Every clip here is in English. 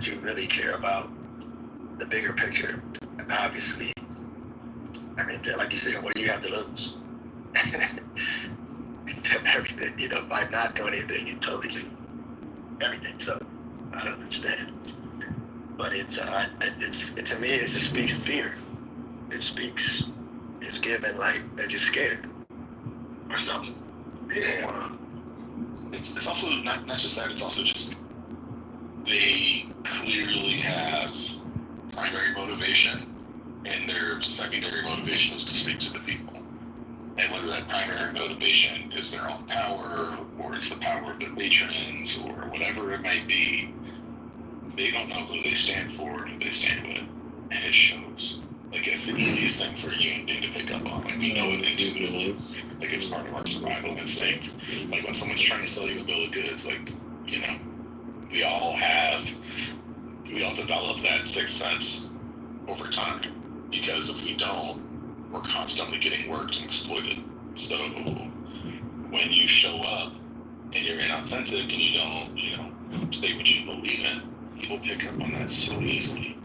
you really care about the bigger picture, obviously, I mean, like you said, what do you have to lose? Everything, by not doing anything, you totally lose everything. So I don't understand. But it's to me, it just speaks fear. It's given like they're just scared or something. They don't wanna. It's also not just that. It's also just they clearly have primary motivation, and their secondary motivation is to speak to the people. And whether that primary motivation is their own power, or it's the power of their patrons, or whatever it might be, they don't know who they stand for or who they stand with. And it shows. Like, it's the easiest thing for a human being to pick up on. Like, we know it intuitively. Like, it's part of our survival instinct. Like, when someone's trying to sell you a bill of goods, like, we all develop that sixth sense over time. Because if we don't, we're constantly getting worked and exploited. So when you show up and you're inauthentic and you don't, say what you believe in, people pick up on that so easily.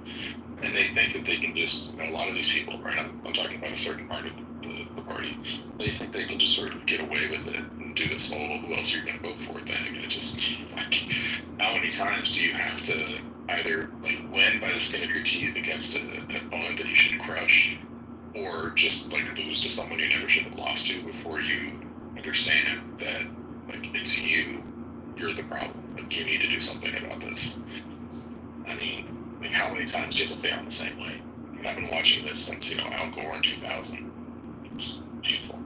And they think that they can just, a lot of these people, right? I'm talking about a certain part of the party. They think they can just sort of get away with it and do this whole, who else are you going to vote for thing? And it just, like, how many times do you have to either, like, win by the skin of your teeth against an opponent that you should crush, or just, like, lose to someone you never should have lost to before you understand that, like, it's you're the problem. Like, you need to do something about this. I mean, like, how many times do you have to fail in the same way? I mean, I've been watching this since, Al Gore in 2000. It's painful.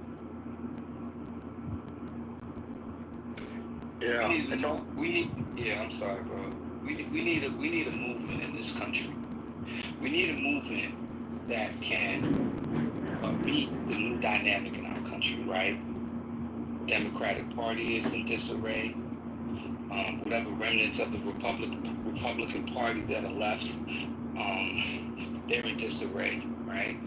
Yeah, I'm sorry, bro. We need a movement in this country. We need a movement that can meet the new dynamic in our country, right? Democratic Party is in disarray. Whatever remnants of the Republican Party that are left, they're in disarray, right?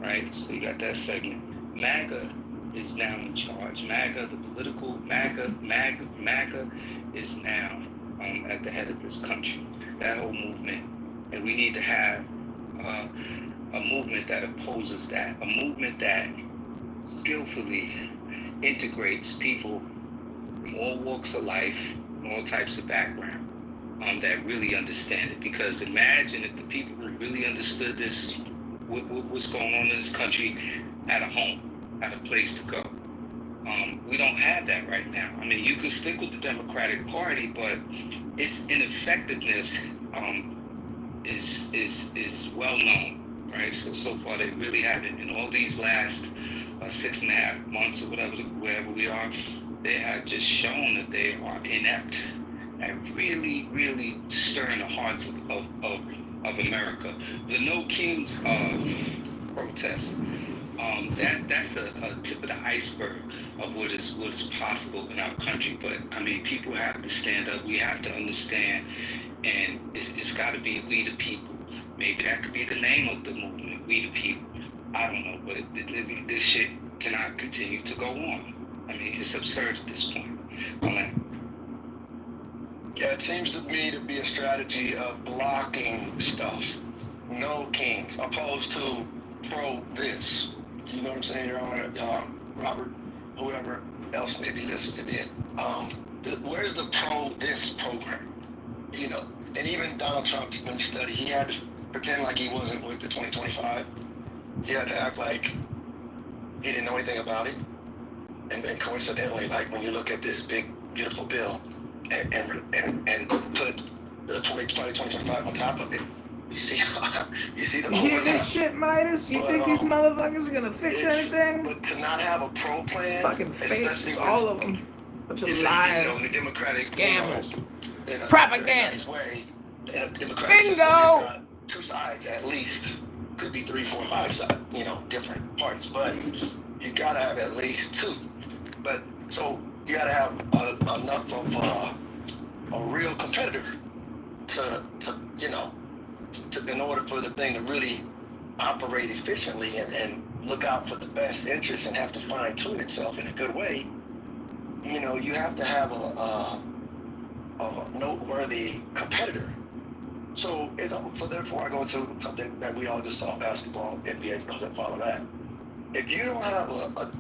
Right? So you got that segment. MAGA is now in charge. MAGA, the political MAGA is now at the head of this country. That whole movement, and we need to have a movement that opposes that, a movement that skillfully integrates people from all walks of life, all types of background, that really understand it. Because imagine if the people who really understood this, what's going on in this country, had a home, had a place to go. We don't have that right now. I mean, you can stick with the Democratic Party, but its ineffectiveness is well known, right? So far they really haven't. In all these last 6.5 months or wherever we are, they have just shown that they are inept at really, really stirring the hearts of America. The No Kings protest, that's a tip of the iceberg of what is possible in our country. But I mean, people have to stand up. We have to understand, and it's got to be we the people. Maybe that could be the name of the movement, we the people. I don't know, but this shit cannot continue to go on. I mean, it's absurd at this point. Yeah, it seems to me to be a strategy of blocking stuff. No kings, opposed to pro this. You know what I'm saying, Your Honor? Robert, whoever else may be listening in. Where's the pro this program? And even Donald Trump, when he studied, he had to pretend like he wasn't with the 2025. He had to act like he didn't know anything about it. And then coincidentally, like when you look at this big, beautiful bill and put the 2025 on top of it, you see the overlap. You hear this shit, Midas? You think these motherfuckers are gonna fix anything? But to not have a pro plan, fucking fakes, all of them. Bunch of liars, the Democratic scammers, propaganda. Bingo! Two sides at least, could be 3, 4, 5 sides, different parties, but you gotta have at least two. But so you gotta have enough of a real competitor to in order for the thing to really operate efficiently and look out for the best interest and have to fine tune itself in a good way. You have to have a a noteworthy competitor. So therefore I go to something that we all just saw, basketball, NBA, those that follow that. If you don't have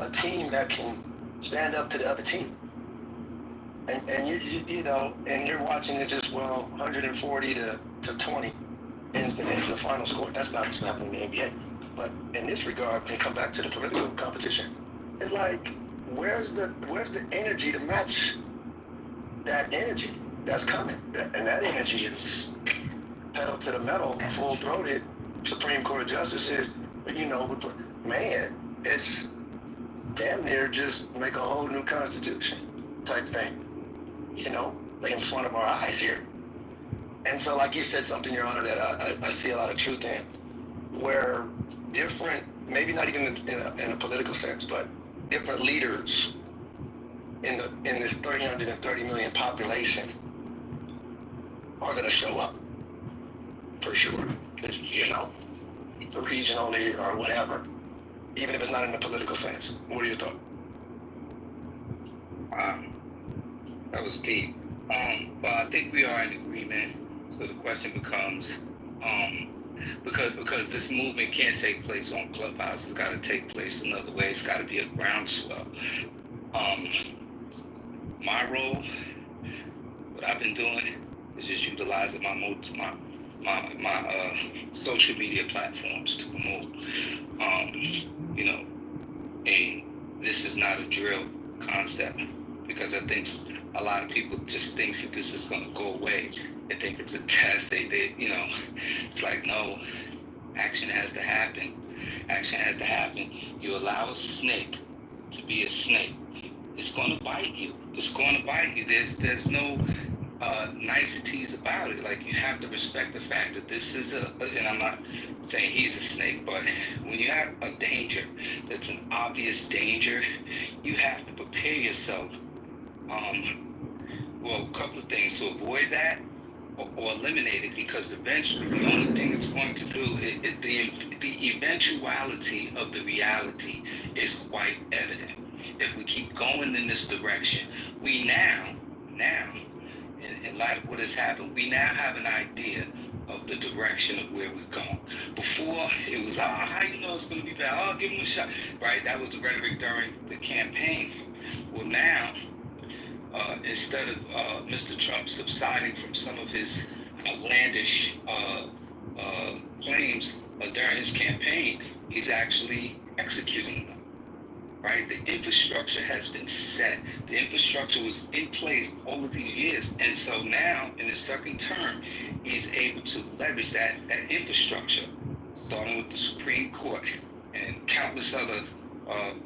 a team that can stand up to the other team, and you know, and you're watching it just 140 to 20 ends the final score. That's not what's happening in the NBA. But in this regard, when you come back to the political competition, it's like, where's the energy to match that energy that's coming? And that energy is pedal to the metal, full-throated Supreme Court justices. You know, man, it's damn near just make a whole new constitution type thing. You know, like in front of our eyes here. And so, like you said something, Your Honor, that I see a lot of truth in, where different, maybe not even in a political sense, but different leaders in this 330 million population are going to show up for sure. You know, the regional leader or whatever, even if it's not in the political sense. What are your thoughts? Wow, that was deep. But I think we are in agreement. So the question becomes, because this movement can't take place on Clubhouse, it's got to take place another way. It's got to be a groundswell. My role, what I've been doing, is just utilizing my social media platforms to promote, you know, a this is not a drill concept, because I think a lot of people just think that this is going to go away. They think it's a test. They you know, it's like, no, action has to happen. Action has to happen. You allow a snake to be a snake, it's going to bite you. It's going to bite you. There's no niceties about it. Like, you have to respect the fact that this is and I'm not saying he's a snake, but when you have a danger that's an obvious danger, you have to prepare yourself. Well, a couple of things to avoid that or eliminate it, because eventually the only thing it's going to do, the eventuality of the reality is quite evident. If we keep going in this direction, we now, in light of what has happened, we now have an idea of the direction of where we're going. Before, it was, how you know it's going to be bad? Give him a shot. Right, that was the rhetoric during the campaign. Well, now, instead of Mr. Trump subsiding from some of his outlandish claims during his campaign, he's actually executing them. Right? The infrastructure has been set. The infrastructure was in place all of these years. And so now, in his second term, he's able to leverage that infrastructure, starting with the Supreme Court and countless other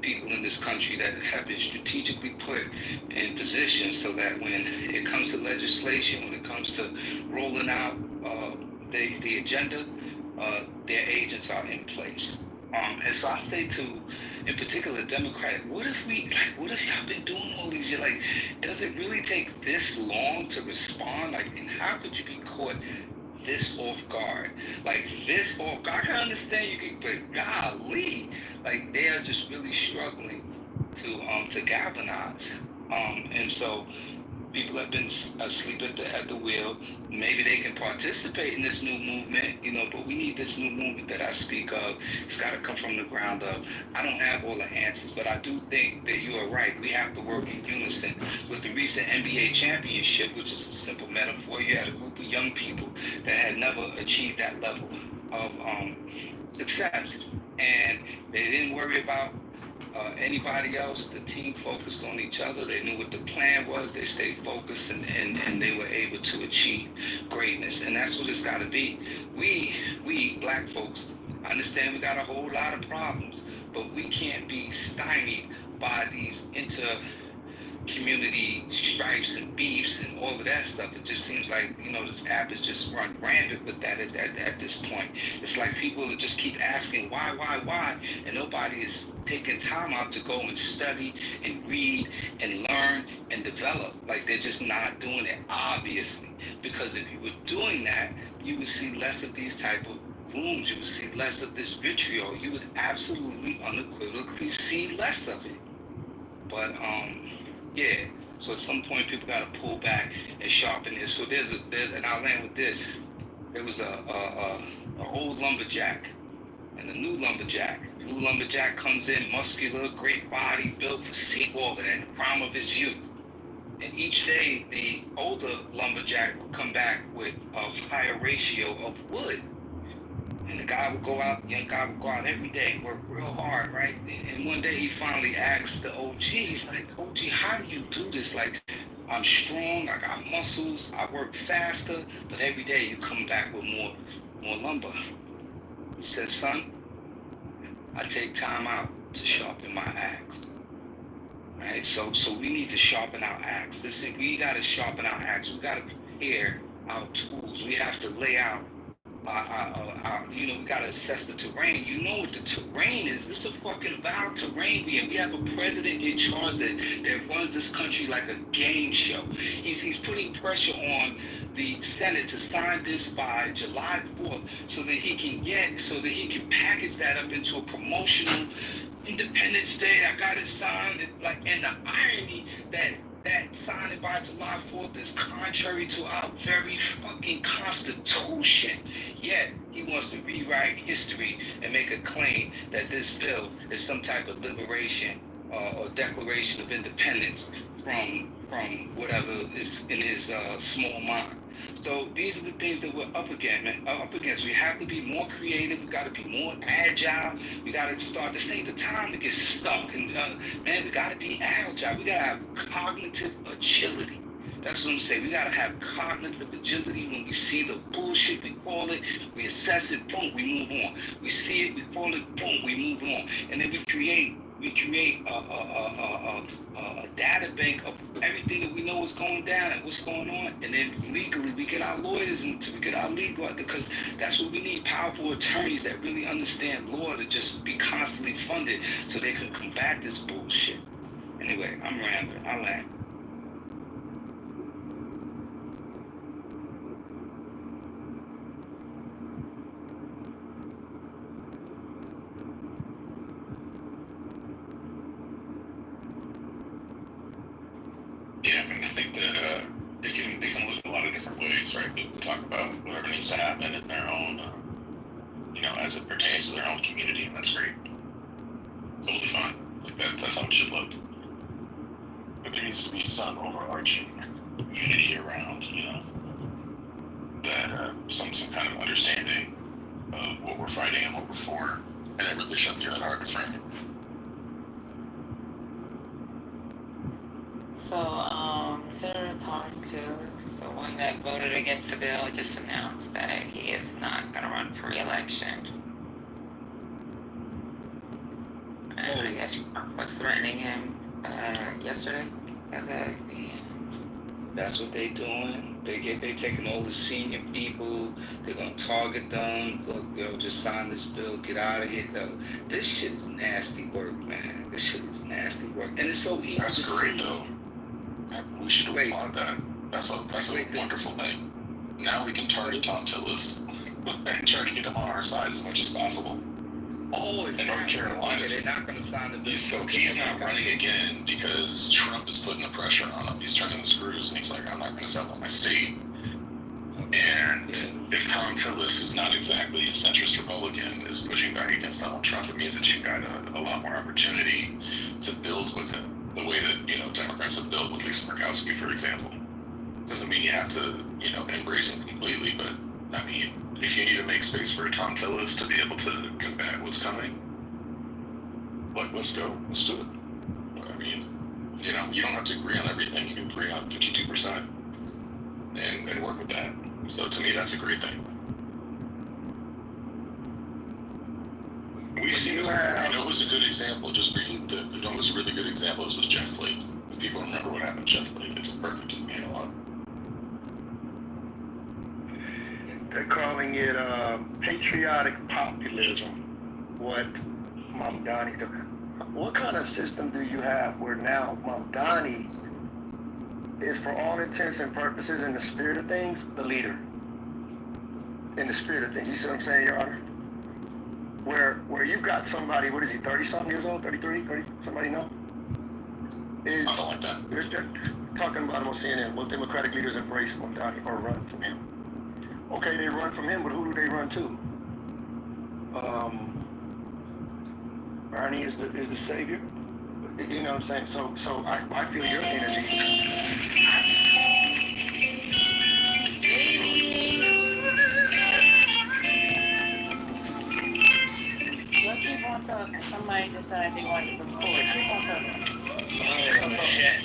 people in this country that have been strategically put in position so that when it comes to legislation, when it comes to rolling out the agenda, their agents are in place. And so I say to, in particular, Democrat, what if y'all been doing all these years? Like, does it really take this long to respond? Like, and how could you be caught this off guard? Like, this off guard? I can understand you can, but golly, like, they are just really struggling to galvanize. And so people have been asleep at the wheel. Maybe they can participate in this new movement, you know, but we need this new movement that I speak of. It's got to come from the ground up. I don't have all the answers, but I do think that you are right. We have to work in unison. With the recent NBA championship, which is a simple metaphor, you had a group of young people that had never achieved that level of success, and they didn't worry about anybody else. The team focused on each other. They knew what the plan was. They stayed focused, and they were able to achieve greatness. And that's what it's got to be. We black folks, I understand we got a whole lot of problems, but we can't be stymied by these community stripes and beefs and all of that stuff. It just seems like, you know, this app is just run rampant with that at this point. It's like people just keep asking why, and nobody is taking time out to go and study and read and learn and develop. Like, they're just not doing it, obviously, because if you were doing that, you would see less of these type of rooms. You would see less of this vitriol. You would absolutely unequivocally see less of it. But yeah, So at some point, people got to pull back and sharpen it. So and I'll land with this. There was a old lumberjack and a new lumberjack. The new lumberjack comes in, muscular, great body, built for seawater in the prime of his youth. And each day, the older lumberjack would come back with a higher ratio of wood. And the guy would go out, the young guy would go out every day, work real hard, right? And one day he finally asked the OG, he's like, OG, how do you do this? Like, I'm strong, I got muscles, I work faster, but every day you come back with more lumber. He said, son, I take time out to sharpen my axe. Right? So we need to sharpen our axe. We got to sharpen our axe. We got to prepare our tools. We have to lay out we got to assess the terrain. You know what the terrain is. This is a fucking wild terrain we have a president in charge that runs this country like a game show. He's putting pressure on the Senate to sign this by July 4th so that he can package that up into a promotional Independence Day. I got it signed. And the irony that signing by July 4th is contrary to our very fucking Constitution. Yet, he wants to rewrite history and make a claim that this bill is some type of liberation or declaration of independence from whatever is in his small mind. So these are the things that we're up against. We have to be more creative. We got to be more agile. We got to start. This ain't the time to get stuck. And we got to be agile. We got to have cognitive agility. That's what I'm saying. We got to have cognitive agility. When we see the bullshit, we call it. We assess it. Boom, we move on. We see it. We call it. Boom, we move on. And then we create a data bank of everything that we know is going down and what's going on, and then legally we get our lawyers and we get our legal, because that's what we need, powerful attorneys that really understand law to just be constantly funded so they can combat this bullshit. Anyway, I'm rambling. I'll land. Yeah, I mean, I think that it can look a lot of different ways, right? People talk about whatever needs to happen in their own, as it pertains to their own community, and that's great. Totally fine. Like that's how it should look. But there needs to be some overarching unity around, that some kind of understanding of what we're fighting and what we're for, and it really shouldn't be that hard to frame it. So, Senator Thomas Tillis, the one that voted against the bill, just announced that he is not going to run for re-election. And I guess was threatening him yesterday. That's what they doing. They taking all the senior people. They're gonna target them. Look, just sign this bill. Get out of here. This shit is nasty work, man. This shit is nasty work, and it's so easy. That's great, though. We should applaud that. That's a wonderful thing. Now we can target Tom Tillis and try to get him on our side as much as possible. Oh, in North Carolina, they're not going to sign the bill. So he's not running again because Trump is putting the pressure on him. He's turning the screws, and he's like, I'm not going to sell out my state. And if Tom Tillis, who's not exactly a centrist Republican, is pushing back against Donald Trump, it means that you've got a lot more opportunity to build with him. The way that, Democrats have built with Lisa Murkowski, for example. Doesn't mean you have to, embrace him completely, but, I mean, if you need to make space for Tom Tillis to be able to combat what's coming, let's go. Let's do it. I mean, you don't have to agree on everything. You can agree on 52% and work with that. So to me, that's a great thing. We've seen this. It was a good example, just briefly, it was a really good example. This was Jeff Flake. If people remember what happened to Jeff Flake, it's a perfect example. They're calling it patriotic populism. What Mamdani's doing. What kind of system do you have where now Mamdani is, for all intents and purposes, in the spirit of things, the leader? In the spirit of things. You see what I'm saying, Your Honor? Where you've got somebody, what is he, 30-something years old, 33, 30, somebody know? is Something like that. they're talking about him on CNN. Will Democratic leaders embrace Mondani or run from him? Okay, they run from him, but who do they run to? Bernie is the savior. You know what I'm saying? So I feel your energy. Well, keep on talking. Somebody decided they wanted to record. Keep on talking. Oh, shit.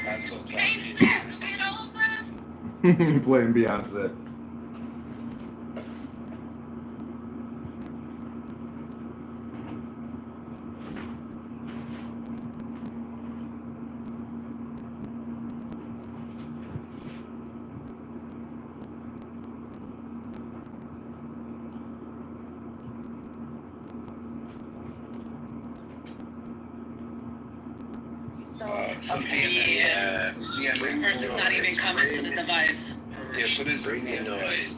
That's what Playing Beyonce. So, some okay. DMA. Person's not even coming to the device. Yeah, put in some noise.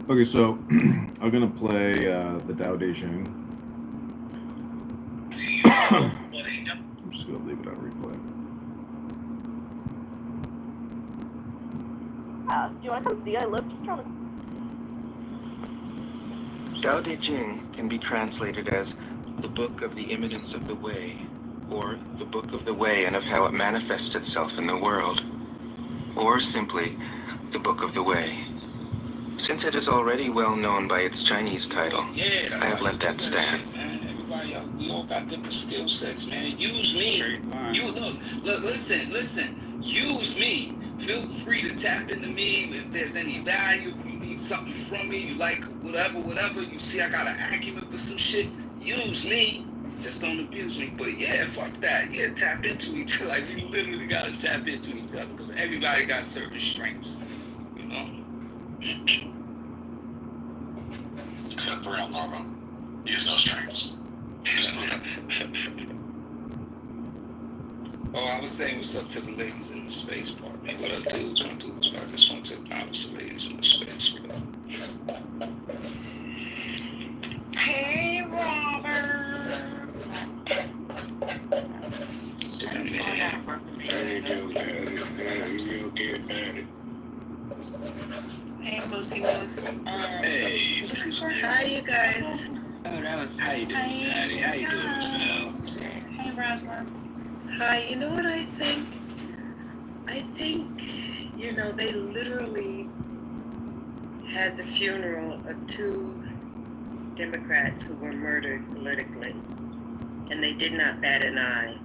Okay, so I'm gonna play the Dao De Jing. I'm just gonna leave it on replay. Do you want to come see? I live just around the... Tao Te Ching can be translated as the book of the imminence of the way, or the book of the way and of how it manifests itself in the world, or simply the book of the way. Since it is already well known by its Chinese title, I have let that stand. Everybody, we all got different skill sets, man. Use me. You look, listen. Use me. Feel free to tap into me if there's any value. If you need something from me, you like whatever. You see, I got an argument for some shit. Use me. Just don't abuse me. But yeah, fuck that. Yeah, tap into each other. Like, we literally gotta tap into each other because everybody got certain strengths. You know. Except for El Normo. He has no strengths. Oh, I was saying what's up to the ladies in the space part, man. What up, dudes? I just want to acknowledge the ladies in the space, bro. Hey, Robert. Hey, Moosey Moose. Hey. Hi, you guys. Oh, that was How you doing, Patty? How you doing, Hey, Rosalind. Hi, you know what I think? I think, they literally had the funeral of two Democrats who were murdered politically, and they did not bat an eye.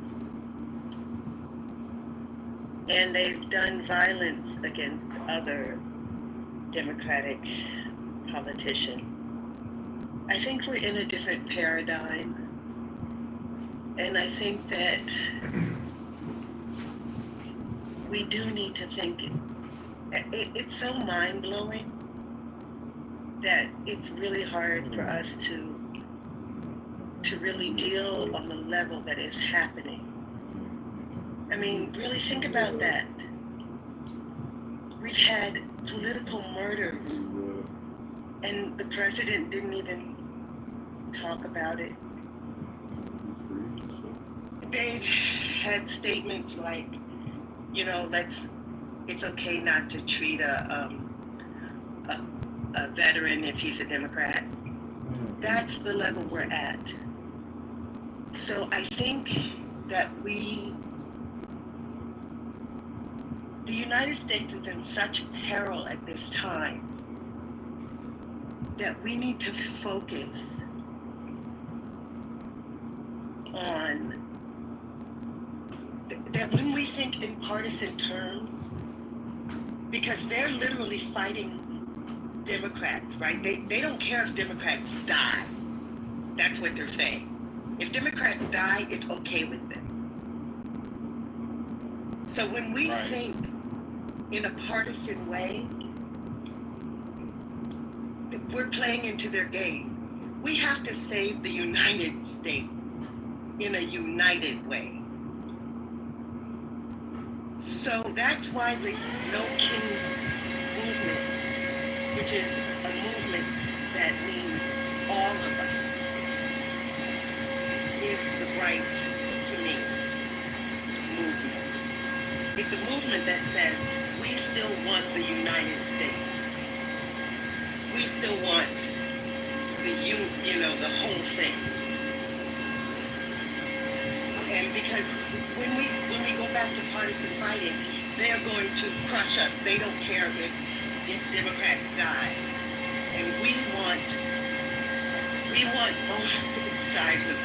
And they've done violence against other Democratic politicians. I think we're in a different paradigm. And I think that we do need to think, it's so mind-blowing that it's really hard for us to really deal on the level that is happening. I mean, really think about that. We've had political murders, and the president didn't even talk about it. They've had statements like, it's okay not to treat a veteran if he's a Democrat. that's the level we're at. So I think that the United States is in such peril at this time that we need to focus on that when we think in partisan terms, because they're literally fighting Democrats, right? They don't care if Democrats die. That's what they're saying. If Democrats die, it's okay with them. So when we think in a partisan way, we're playing into their game. We have to save the United States in a united way. So that's why the No Kings movement, which is a movement that means all of us, is the right to me movement. It's a movement that says we still want the United States. We still want the whole thing. And because when we go back to partisan fighting, they're going to crush us. They don't care if Democrats die. And we want both sides of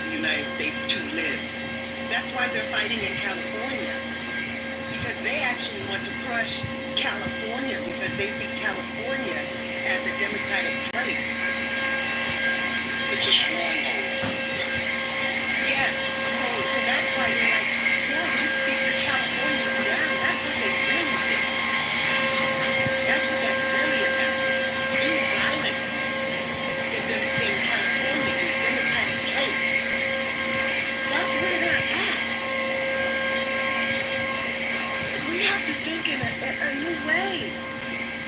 the United States to live. That's why they're fighting in California. Because they actually want to crush California because they see California as a Democratic place. It's a stronghold. Yes. So that's why they're like, yeah, just beat the California down. That's what they really did. That's what that's really about. Do violence in California, in Democratic place. That's where they're at. We have to think in a new way.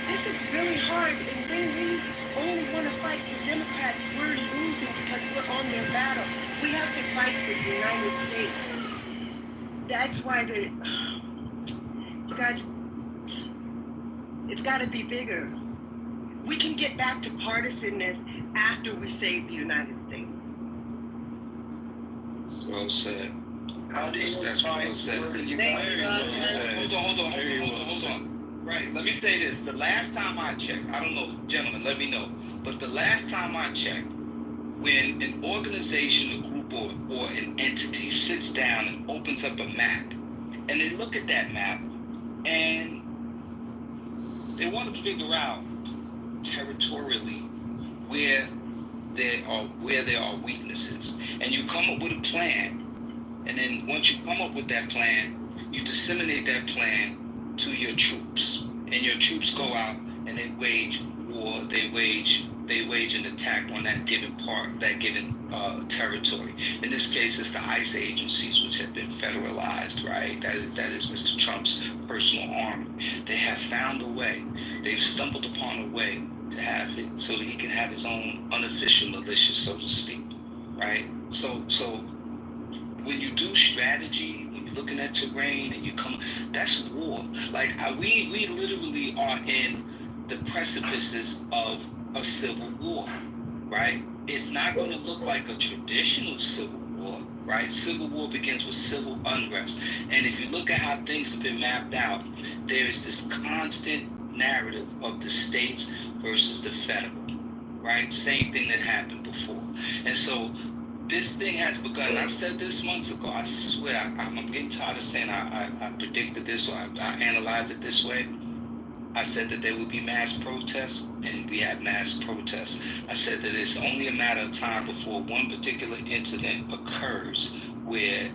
This is really hard, and when we only want to fight for Democrats, we're losing because we're on their battle. We have to fight for the United States. That's why you guys, it's got to be bigger. We can get back to partisanness after we save the United States. Well said. How do you That's well find said. where you Hold on. Right, let me say this. The last time I checked, I don't know, gentlemen, let me know. But the last time I checked, when an organization, a group, or an entity sits down and opens up a map, and they look at that map, and they want to figure out territorially where there are weaknesses, and you come up with a plan, and then once you come up with that plan, you disseminate that plan to your troops, and your troops go out and they wage war. They wage an attack on that given territory. In this case, it's the ICE agencies, which have been federalized, right? That is Mr. Trump's personal army. They have found a way. They've stumbled upon a way to have it so that he can have his own unofficial militia, so to speak, right? So when you do strategy, looking at terrain and you come, that's war. Like we literally are in the precipices of a civil war, right? It's not going to look like a traditional civil war, right? Civil war begins with civil unrest. And if you look at how things have been mapped out, there is this constant narrative of the states versus the federal, right? Same thing that happened before. And so this thing has begun. I said this months ago. I swear, I'm getting tired of saying I predicted this or I analyzed it this way. I said that there would be mass protests, and we had mass protests. I said that it's only a matter of time before one particular incident occurs where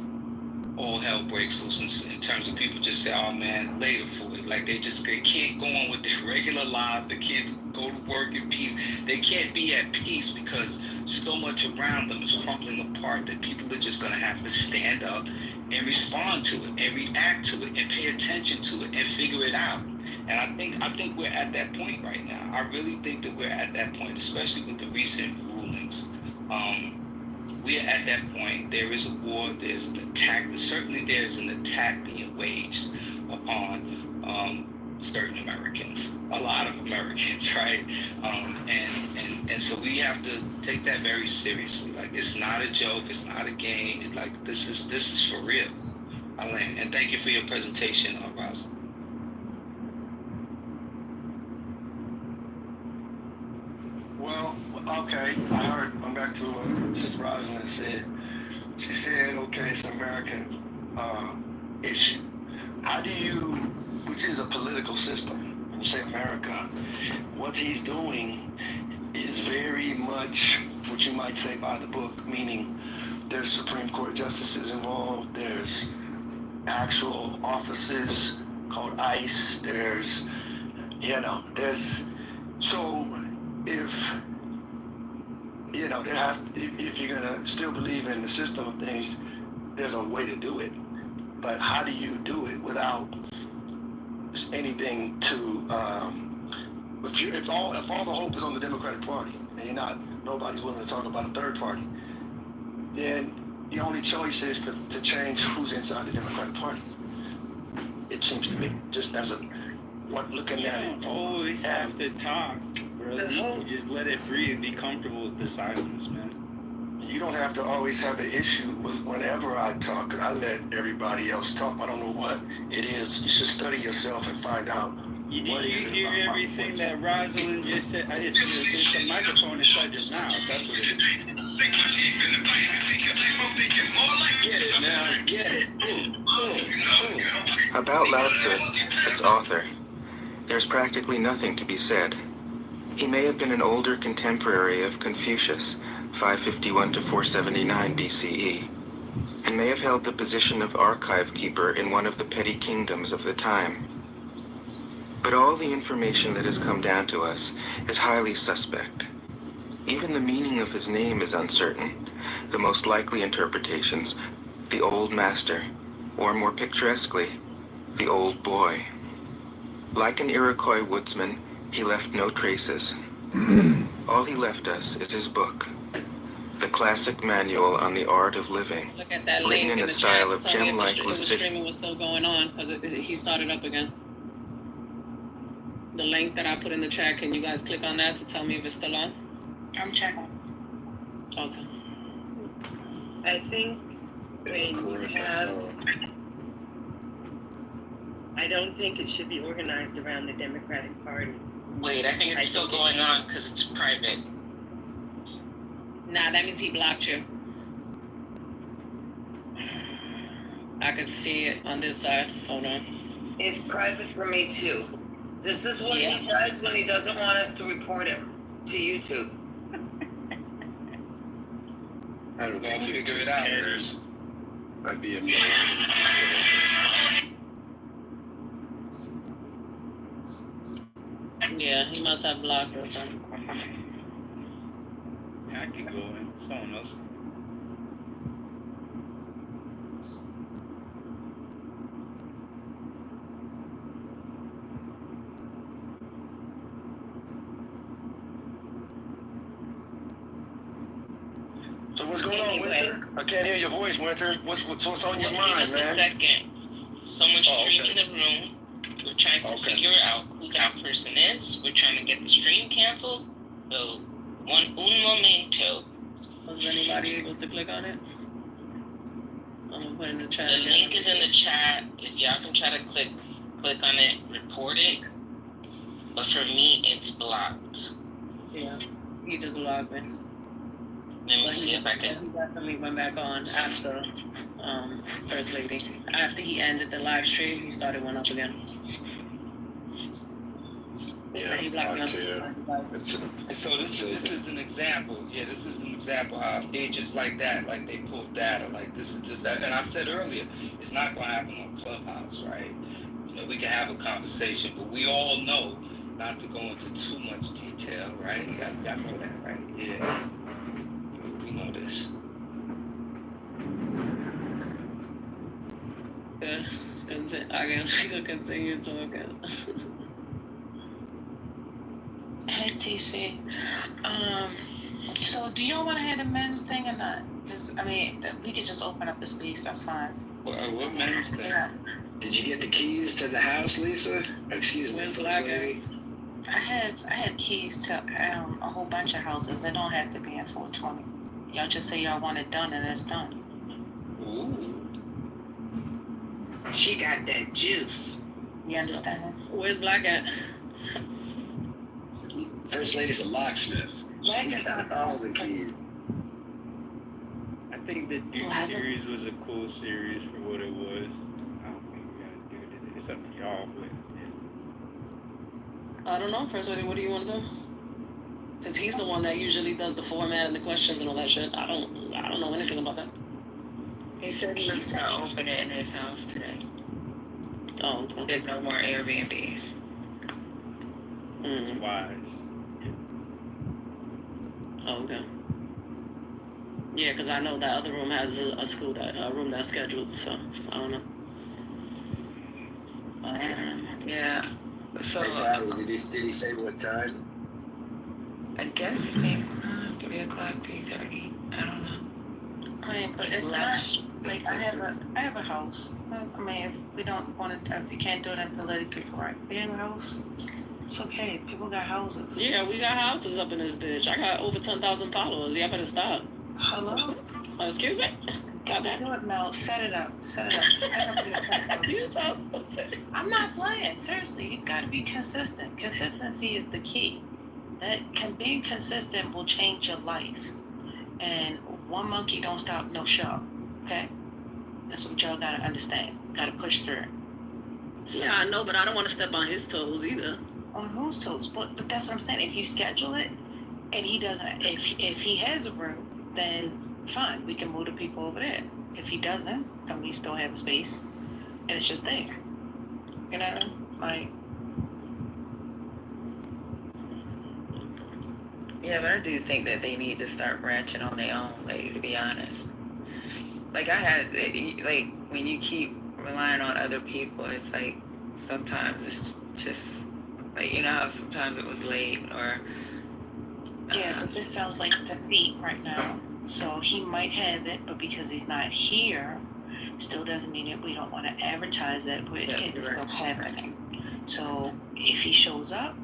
all hell breaks loose in terms of people just say, oh man, later for it. Like they can't go on with their regular lives. They can't go to work in peace. They can't be at peace because so much around them is crumbling apart that people are just going to have to stand up and respond to it and react to it and pay attention to it and figure it out. And I think we're at that point right now. I really think that we're at that point, especially with the recent rulings. We are at that point. There is a war. There's an attack. Certainly, there's an attack being waged upon certain Americans, a lot of Americans, right? And so we have to take that very seriously. Like, it's not a joke, it's not a game. Like, this is for real. Alain, and thank you for your presentation, Rosa. Well, okay, I'm back to what Sister Rosalind said. She said, okay, it's an American issue. How do you, which is a political system, when you say America, what he's doing is very much what you might say by the book, meaning there's Supreme Court justices involved, there's actual offices called ICE, there's, so if, if you're gonna still believe in the system of things, there's a way to do it. But how do you do it without anything to, if all the hope is on the Democratic Party and nobody's willing to talk about a third party, then the only choice is to change who's inside the Democratic Party. It seems to me, just as looking at it. You don't always have to talk, brother. You just let it breathe. Be comfortable with the silence, man. You don't have to always have an issue with whenever I talk. I let everybody else talk. I don't know what it is. You should study yourself and find out what You is it hear about everything my that Rosalind just said. It's a microphone inside your mouth. That's what it is. Get it now. Get it. Boom. About Lao Tzu, its author, there's practically nothing to be said. He may have been an older contemporary of Confucius, 551 to 479 BCE, and may have held the position of archive keeper in one of the petty kingdoms of the time. But all the information that has come down to us is highly suspect. Even the meaning of his name is uncertain. The most likely interpretations, the old master, or more picturesquely, the old boy. Like an Iroquois woodsman, he left no traces. All he left us is his book, the classic manual on the art of living, Look at that written link in in a the style chat of to tell me gem-like if the lucidity. streaming was still going on, because he started up again. The link that I put in the chat, can you guys click on that to tell me if it's still on? I'm checking. Okay. I think when you have, I don't think it should be organized around the Democratic Party. Wait, I think it's still going on because it's private. Nah, that means he blocked you. I can see it on this side. Hold on. It's private for me too. This is what he does when he doesn't want us to report him to YouTube. I don't know. Figure it out. Might be a Yeah, he must have blocked or something. I can go in. Someone else. So what's going on, Winter? I can't hear your voice, Winter. What's on your mind, Give us man? a second. Someone's streaming the room. We're trying to figure out who that person is. We're trying to get the stream canceled. So, un momento. Was anybody able to click on it? I'm gonna put it in the chat The again. link is in the chat. If y'all can try to click on it, report it. But for me, it's blocked. Yeah, he just logged me. Let me see if I can. He definitely went back on after First Lady. After he ended the live stream, he started one up again. Yeah, He blocked me up. And so this is an example. Yeah, this is an example how pages like that, like they pull data, like this is just that. And I said earlier, it's not going to happen on Clubhouse, right? You know, we can have a conversation, but we all know not to go into too much detail, right? Y'all know that, right? Yeah. We know this. Yeah, I guess we could continue talking. Hey, TC. So do y'all want to have the men's thing or not? Because, I mean, we could just open up the space, that's fine. What men's thing? Yeah. Did you get the keys to the house, Lisa? Excuse me, Where's First Black Lady. I have keys to a whole bunch of houses. They don't have to be in 420. Y'all just say y'all want it done and it's done. Ooh. She got that juice. You understand? Where's Black at? First Lady's a locksmith. Black She is got not all the keys. I think the Duke series was a cool series for what it was. I don't think we gotta do it. It's up to y'all, but I don't know, First Lady, what do you want to do? Because he's the one that usually does the format and the questions and all that shit. I don't know anything about that. He said he was gonna open it in his house today. Oh, He said no more Airbnbs. wise. Oh, okay. Yeah, because I know that other room has a room that's scheduled, so I don't know. Yeah. So Did he say what time? I guess the same time, 3 o'clock, 3:30. I don't know. I mean, but it's not like I have a house. I mean, if we don't want to, if you can't do it in politically correct, we have a house. It's okay. People got houses. Yeah, we got houses up in this bitch. I got over 10,000 followers. Y'all better stop. Hello? Excuse me? Got to do it now. Set it up. Set it up. I don't do it. You sound so sick. I'm not playing. Seriously, you got to be consistent. Consistency is the key. Being consistent will change your life. And one monkey don't stop no show. Okay? That's what y'all got to understand. Got to push through. So, Yeah, I know, but I don't want to step on his toes either. on whose toes? But that's what I'm saying. If you schedule it, and he doesn't, if he has a room, then fine, we can move the people over there. If he doesn't, then we still have a space, and it's just there. You know, like. Yeah, but I do think that they need to start branching on their own, lady, to be honest. Like, like, when you keep relying on other people, it's like, sometimes it's just, like, you know how sometimes it was late, or... Yeah, but this sounds like defeat right now. So he might have it, but because he's not here, still doesn't mean that we don't want to advertise it, but it's still happening. So if he shows up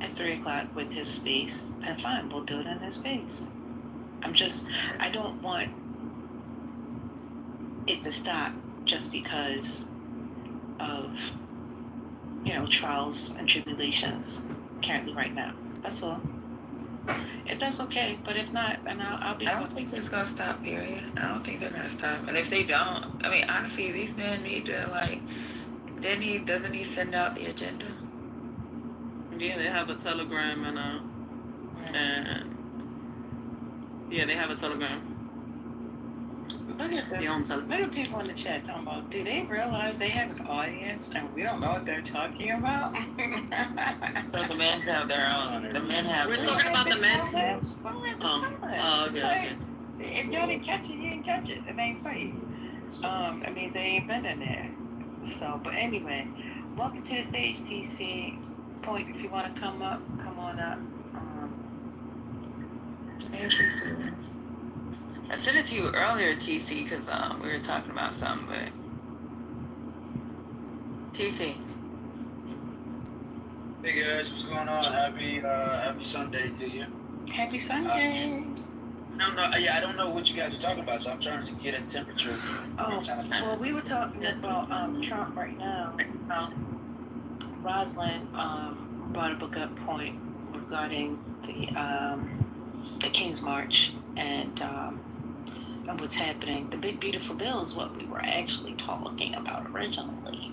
at 3 o'clock with his space, then fine, we'll do it in his space. I don't want it to stop just because of, trials and tribulations currently right now. That's all. If that's okay, but if not, then I'll be. I don't think it's gonna stop, period. I don't think they're gonna stop. And if they don't, I mean, honestly, these men need to, like, doesn't he send out the agenda? Yeah, they have a Telegram and they have a Telegram. Look at them. Look at people in the chat talking about, do they realize they have an audience and we don't know what they're talking about? So the men have their own. The men have. We're talking about the men. Oh, okay. If y'all didn't catch it, you didn't catch it. It ain't funny. That means they ain't been in there. So, but anyway, welcome to the stage, TC. Point, if you want to come up, come on up. Thank you, Susan. I sent it to you earlier, TC, because we were talking about something, but... TC. Hey guys, what's going on? Happy Sunday to you. Happy Sunday. I don't know what you guys are talking about, so I'm trying to get a temperature. Well, we were talking about Trump right now. Rosalind brought up a good point regarding the King's March and what's happening. The big beautiful bill is what we were actually talking about originally.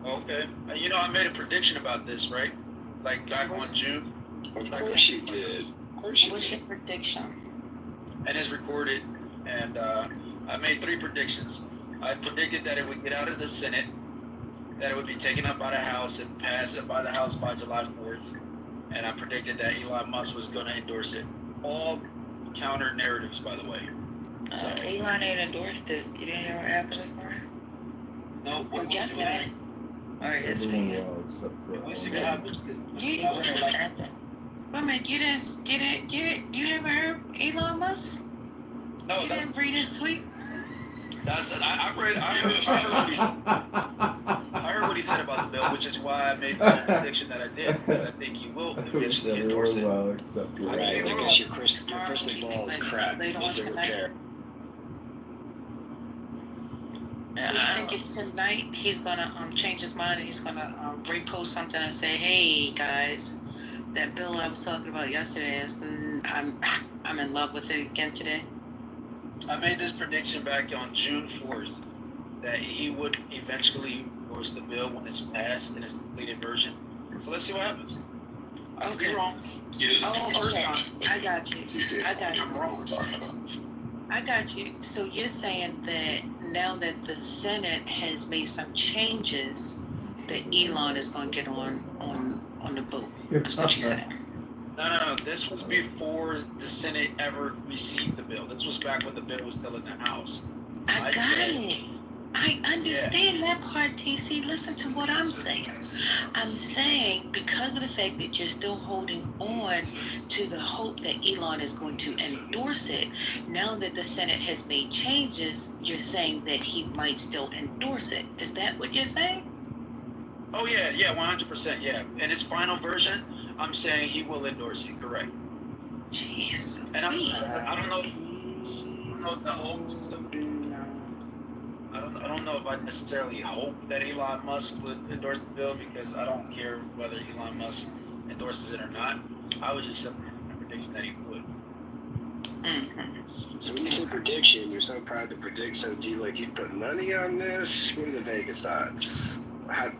Okay. I made a prediction about this, right? Like back on June. Of course you did. What's your prediction? And it's recorded. And I made 3 predictions. I predicted that it would get out of the Senate, that it would be taken up by the House and passed by the House by July 4th. And I predicted that Elon Musk was going to endorse it. All counter narratives, by the way. So, Elon ain't endorsed it. You didn't hear what happened this morning? No. Or yesterday? Or yesterday? We'll see what happens. Wait a minute, you haven't heard Elon Musk? No, you didn't read his tweet? I heard what he said. which is why I made the prediction that I did, because I think he will eventually endorse it. Right, I guess your crystal ball is cracked. Later on Needs a tonight. repair. So you think if tonight he's gonna change his mind and he's gonna repost something and say, "Hey guys, that bill I was talking about yesterday is I'm in love with it again today." I made this prediction back on June 4th that he would eventually endorse the bill when it's passed in its completed version. So let's see what happens. I could be wrong. He doesn't Oh, endorse okay. it. I got you. TC, I got you. what we're talking about. I got you. So you're saying that now that the Senate has made some changes, that Elon is going to get on the boat. That's what you're saying. No. This was before the Senate ever received the bill. This was back when the bill was still in the House. I got it. I understand that part, TC. Listen to what I'm saying. I'm saying because of the fact that you're still holding on to the hope that Elon is going to endorse it, now that the Senate has made changes, you're saying that he might still endorse it. Is that what you're saying? Oh yeah, 100%, yeah. In its final version, I'm saying he will endorse it. Correct. Jeez. And I don't know the hopes. I don't know if I necessarily hope that Elon Musk would endorse the bill, because I don't care whether Elon Musk endorses it or not. I was just simply predicting that he would. So when you say prediction, you're so proud to predict. So do you put money on this? What are the Vegas odds?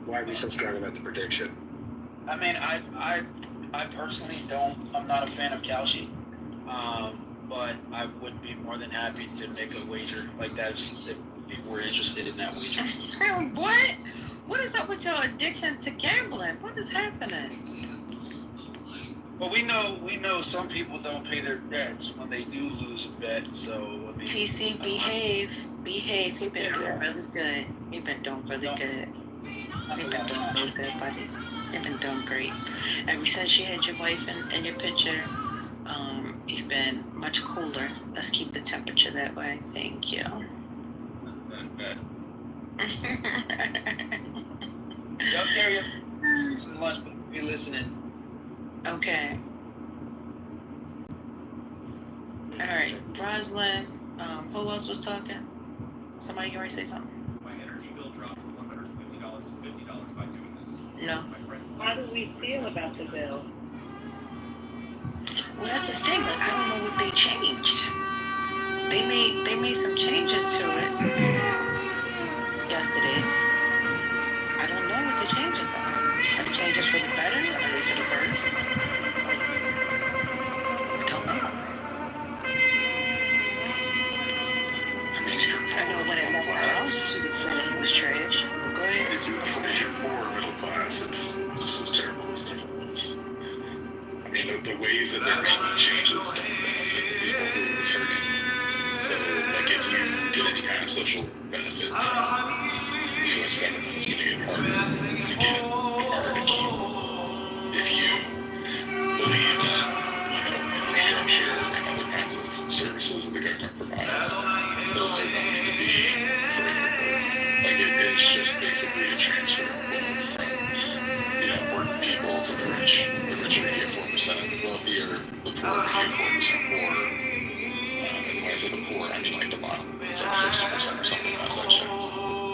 Why are we so strong about the prediction? I mean, I personally don't. I'm not a fan of Kalshi, but I would be more than happy to make a wager like that if people were interested in that wager. What? What is up with your addiction to gambling? What is happening? Well, we know some people don't pay their debts when they do lose a bet. So I mean, TC, behave. You've been doing really good. You've been doing really good. You've been doing really good, buddy. You've been doing great. Ever since you had your wife in your picture, you've been much cooler. Let's keep the temperature that way. Thank you. Yup, Gary. Some lunch, but be listening. Okay. All right, Roslyn. Who else was talking? Somebody you already say something? My energy bill dropped from $150 to $50 by doing this. No. How do we feel about the bill? Well, that's the thing. Like, I don't know what they changed. They made some changes to it yesterday. I don't know what the changes are. Are the changes for the better? Are they for the worse? I don't know. I mean, if you're I know when it left the house, she was saying it was trash. Go ahead. If you're poor or middle class, it's just as terrible as it ever was. I mean, the ways that they're making changes don't benefit the people who are hurting. So, like, if you get any kind of social benefit from the U.S. government, it's going to get harder to get, harder to keep. If you believe that, infrastructure and other kinds of services that the government provides, those are going to be further hurt. Like, it's just basically a transfer of wealth from, working people to the rich. The rich are going to get 4% wealthier, the poor are going to get 4% poor. And when I say the poor, I mean like the bottom. It's like 60% or something last I checked.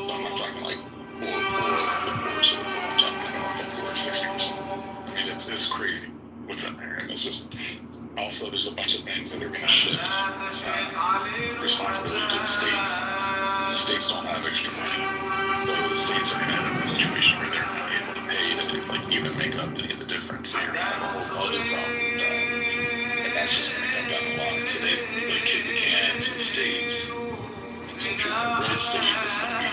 So I'm not talking like poor, the poorest of the poor. I'm talking about the poor 60%. I mean, it's crazy what's in there. And it's just, also there's a bunch of things that are going to shift responsibility to the states. The states don't have extra money. So the states are going to end up in a situation where they're not able to pay to even make up any of the difference. So you're going to have a whole other problem with that. And that's just going to come down the line. So they kick the can to the states. And so if you're in a red state, it's going to be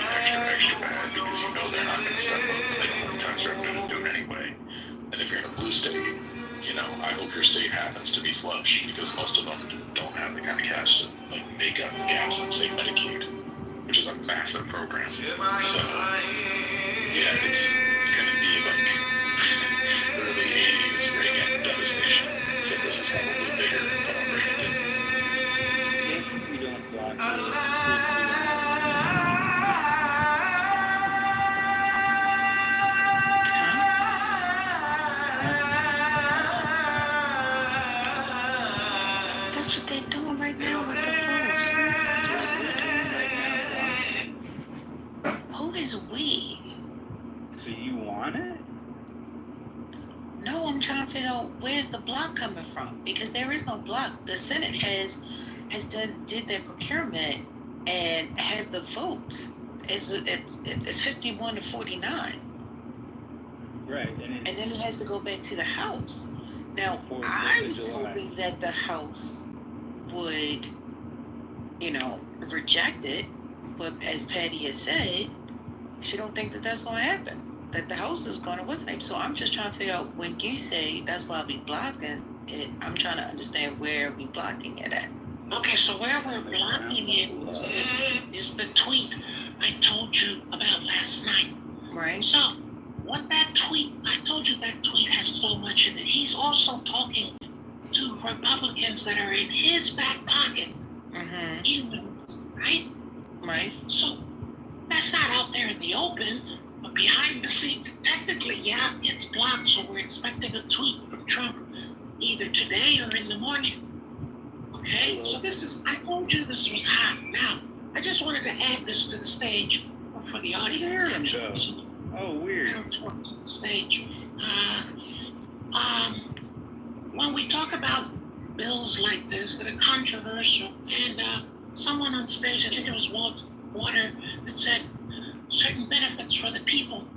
extra bad because they're not going to step up. They don't have the tax revenue to do it anyway. And if you're in a blue state, I hope your state happens to be flush because most of them don't have the kind of cash to make up gaps in, say, Medicaid, which is a massive program. So, yeah, it's going to be like early 80s Reagan devastation. So this is probably bigger than what Reagan did. If we don't block it, on it? No, I'm trying to figure out where's the block coming from, because there is no block. The Senate did their procurement and had the votes. It's 51 to 49. Right. And then it has to go back to the House. Now, I was hoping that the House would, reject it. But as Patty has said, she don't think that that's going to happen. That the House is going to, what's the name? So I'm just trying to figure out, when you say that's why we blocking it, I'm trying to understand where we blocking it at. Okay, so where we're blocking it is the tweet I told you about last night. Right. So, what that tweet, I told you that tweet has so much in it. He's also talking to Republicans that are in his back pocket. Mm-hmm. Right? Right. So, that's not out there in the open, but behind the scenes, technically, yeah, it's blocked, so we're expecting a tweet from Trump either today or in the morning. Okay, so I told you this was hot. Now, I just wanted to add this to the stage for the audience. Oh, weird. Stage. When we talk about bills like this that are controversial, and someone on stage, I think it was Walt Water, that said certain benefits for the people,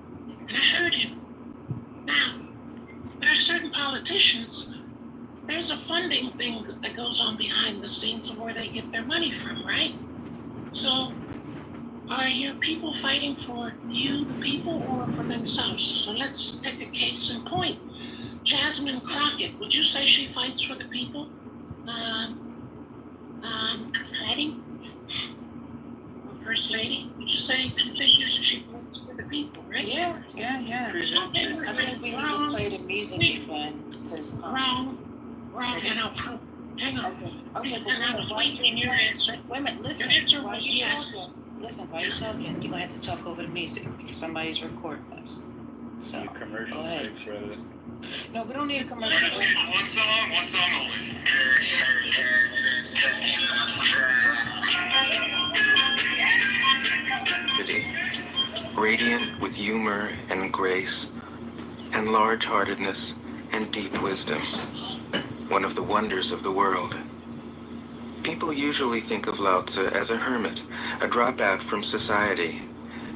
and I heard him. Now, there are certain politicians. There's a funding thing that goes on behind the scenes of where they get their money from, right? So, are your people fighting for you, the people, or for themselves? So let's take a case in point. Jasmine Crockett, would you say she fights for the people? Patty? First Lady, would you say she fights for the people, right? Yeah. Okay, I think we need to play the music again. Wrong. Hang on. Okay, and I was waiting in your answer. Wait a minute, listen. Your answer While was you yes. talking, while you're talking, you're going to have to talk over the music because somebody's recording us. So, commercial go ahead. breaks, rather. No, we don't need a commercial break. One song only. Radiant with humor and grace, and large-heartedness and deep wisdom, one of the wonders of the world. People usually think of Lao Tzu as a hermit, a dropout from society,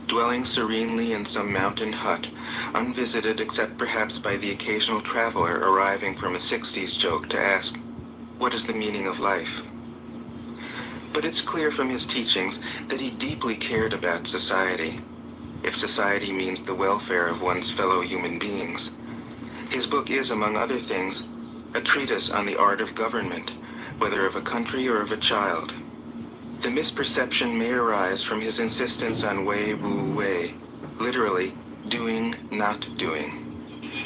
dwelling serenely in some mountain hut, unvisited except perhaps by the occasional traveler arriving from a 60s joke to ask, what is the meaning of life? But it's clear from his teachings that he deeply cared about society, if society means the welfare of one's fellow human beings. His book is, among other things, a treatise on the art of government, whether of a country or of a child. The misperception may arise from his insistence on wei wu wei, literally, doing, not doing,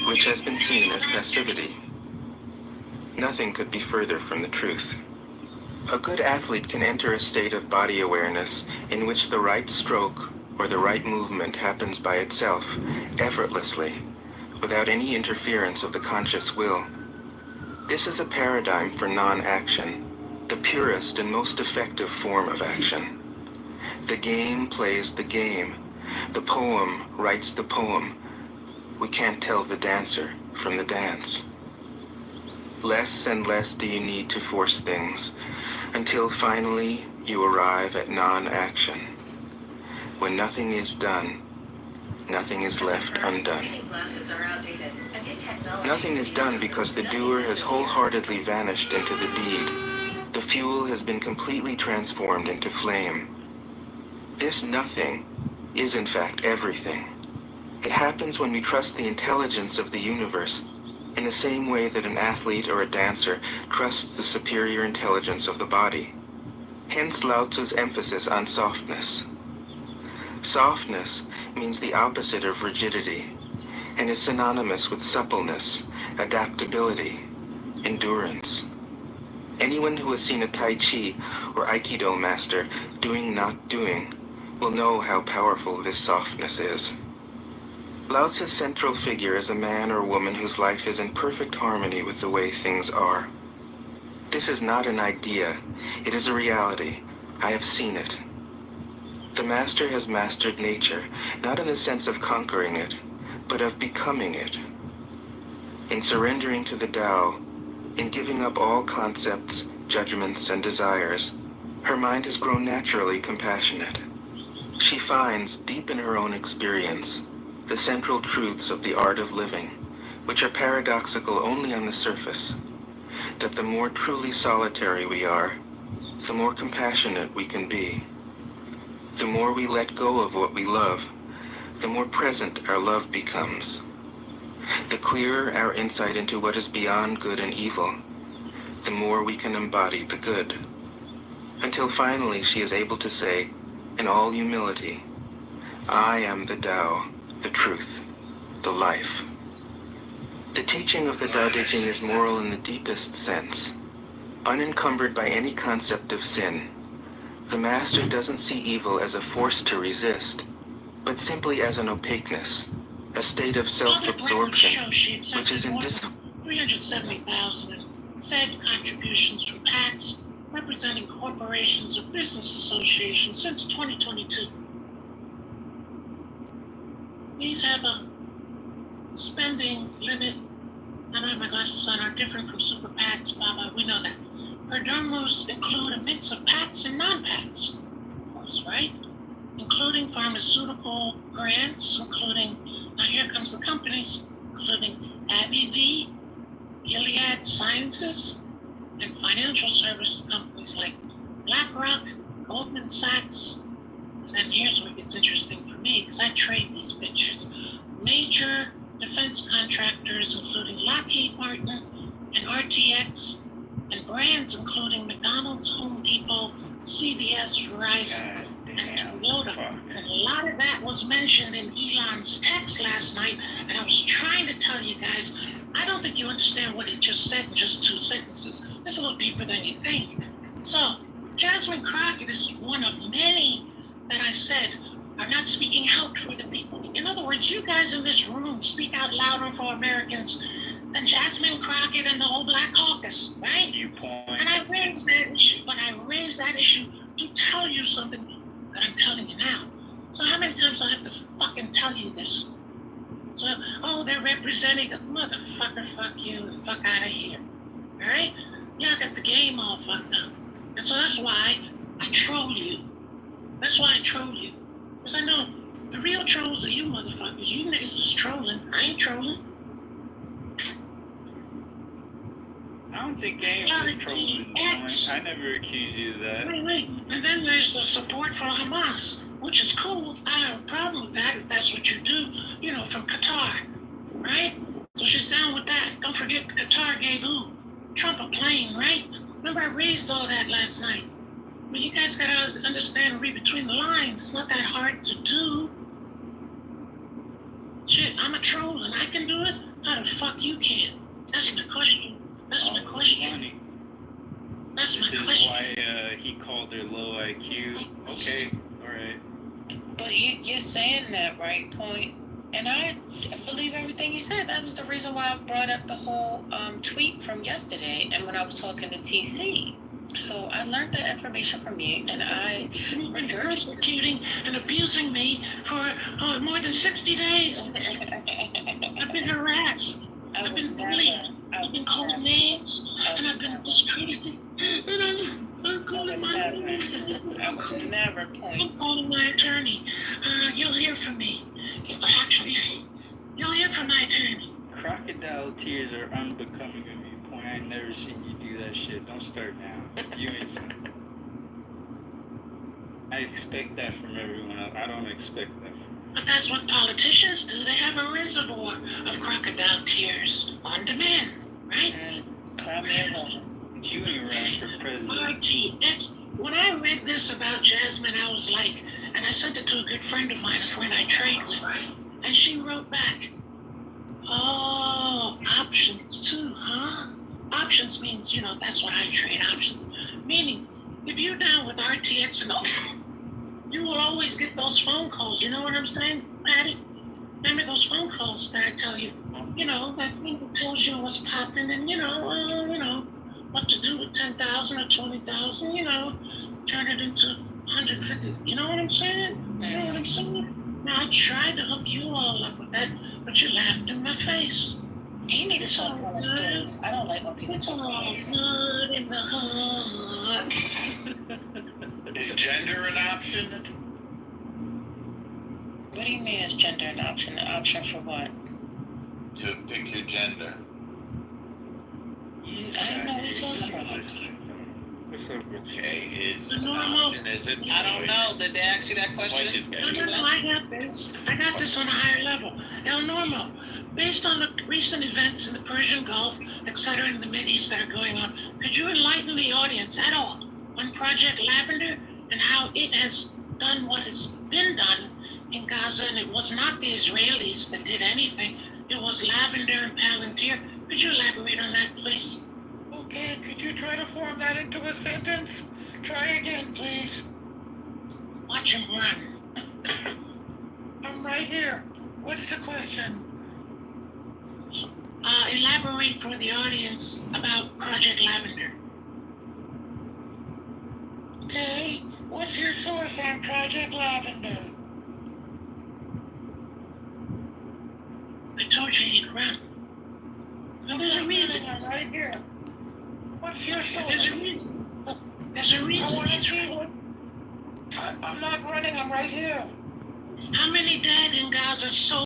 which has been seen as passivity. Nothing could be further from the truth. A good athlete can enter a state of body awareness in which the right stroke or the right movement happens by itself, effortlessly, without any interference of the conscious will. This is a paradigm for non-action, the purest and most effective form of action. The game plays the game. The poem writes the poem. We can't tell the dancer from the dance. Less and less do you need to force things, until finally you arrive at non-action. When nothing is done, nothing is left undone. Nothing is done because the doer has wholeheartedly vanished into the deed. The fuel has been completely transformed into flame. This nothing is in fact everything. It happens when we trust the intelligence of the universe in the same way that an athlete or a dancer trusts the superior intelligence of the body. Hence Lao Tzu's emphasis on softness. Softness means the opposite of rigidity and is synonymous with suppleness, adaptability, endurance. Anyone who has seen a Tai Chi or Aikido master doing not doing will know how powerful this softness is. Lao Tzu's central figure is a man or woman whose life is in perfect harmony with the way things are. This is not an idea, it is a reality. I have seen it. The master has mastered nature, not in the sense of conquering it, but of becoming it. In surrendering to the Tao, in giving up all concepts, judgments, and desires, her mind has grown naturally compassionate. She finds, deep in her own experience, the central truths of the art of living, which are paradoxical only on the surface, that the more truly solitary we are, the more compassionate we can be. The more we let go of what we love, the more present our love becomes. The clearer our insight into what is beyond good and evil, the more we can embody the good. Until finally she is able to say, in all humility, I am the Tao, the truth, the life. The teaching of the Tao Te Ching is moral in the deepest sense. Unencumbered by any concept of sin, the Master doesn't see evil as a force to resist, but simply as an opaqueness, a state of self-absorption, which is in 370,000 in Fed contributions from PACs representing corporations or business associations since 2022. These have a spending limit, I don't have my glasses on, are different from super PACs, blah, we know that. Perdermos include a mix of PACs and non-PACs, of course, right? Including pharmaceutical grants, including, now here comes the companies, including AbbVie, Gilead Sciences, and financial service companies like BlackRock, Goldman Sachs, and then here's where it gets interesting for me, because I trade these bitches. Major defense contractors, including Lockheed Martin and RTX, and brands including McDonald's, Home Depot, CVS, Verizon, and Toyota. And a lot of that was mentioned in Elon's text last night, and I was trying to tell you guys, I don't think you understand what he just said in just 2 sentences. It's a little deeper than you think. So, Jasmine Crockett is one of many that I said are not speaking out for the people. In other words, you guys in this room speak out louder for Americans than Jasmine Crockett and the whole Black Caucus, right? And I raised that issue, but I raised that issue to tell you something that I'm telling you now. So how many times do I have to fucking tell you this? So, oh, they're representing a motherfucker, fuck you, and fuck out of here. All right? Y'all got the game all fucked up. And so that's why I troll you. That's why I troll you. Because I know the real trolls are you motherfuckers. You niggas is trolling. I ain't trolling. I don't think anyone's trolling. I never accused you of that. Wait. And then there's the support for Hamas, which is cool. I don't have a problem with that if that's what you do, you know, from Qatar, right? So she's down with that. Don't forget Qatar gave who? Trump a plane, right? Remember I raised all that last night. Well, you guys gotta understand and read between the lines. It's not that hard to do. Shit, I'm a troll and I can do it. How the fuck you can? That's my question. That's my question. That's my question. This is why he called her low IQ. Okay, alright. But you're saying that, right, Point? And I believe everything you said. That was the reason why I brought up the whole tweet from yesterday and when I was talking to TC. So I learned that information from you, and I persecuting and abusing me for more than 60 days. I've been harassed. I've been bullied. I've been called names, and I've been discredited. And I'm calling my I'm calling my attorney. You'll hear from me. Actually, you'll hear from my attorney. Crocodile tears are unbecoming of you, Point. I ain't never seen you do that shit. Don't start now. You ain't. I expect that from everyone else. I don't expect that from you. But that's what politicians do. They have a reservoir of crocodile tears on demand, right? You ain't running for president. RTX. When I read this about Jasmine, I was like, and I sent it to a good friend of mine, a friend I trade with, and she wrote back, oh, options too, huh? Options means, you know, that's what I trade, options. Meaning, if you're down with RTX and all, you will always get those phone calls. You know what I'm saying, Patty? Remember those phone calls that I tell you? You know, that tells you what's popping and, you know, what to do with 10,000 or 20,000, you know, turn it into 150. You know what I'm saying? You know what I'm saying? Now, I tried to hook you all up with that but you laughed in my face. You need to start telling stories. I don't like when people It's talk all about this. good in the hood. Is gender an option? What do you mean is gender an option? An option for what? To pick your gender. I don't know what you're talking about. Okay, is The an normal- option, is it? I don't know. Did they ask you that question? No, I got this. I got this on a higher level. El Normo, based on the recent events in the Persian Gulf, etc., in the Mideast that are going on, could you enlighten the audience at all on Project Lavender and how it has done what has been done in Gaza? And it was not the Israelis that did anything. It was Lavender and Palantir. Could you elaborate on that, please? Okay, could you try to form that into a sentence? Try again, please. Watch him run. I'm right here. What's the question? Elaborate for the audience about Project Lavender. Okay, what's your source on Project Lavender? I told you he'd run. Now there's a reason. I'm right here. What's your source? There's a reason. There's a reason. I want to see what... I'm not running, I'm right here. How many dead in Gaza so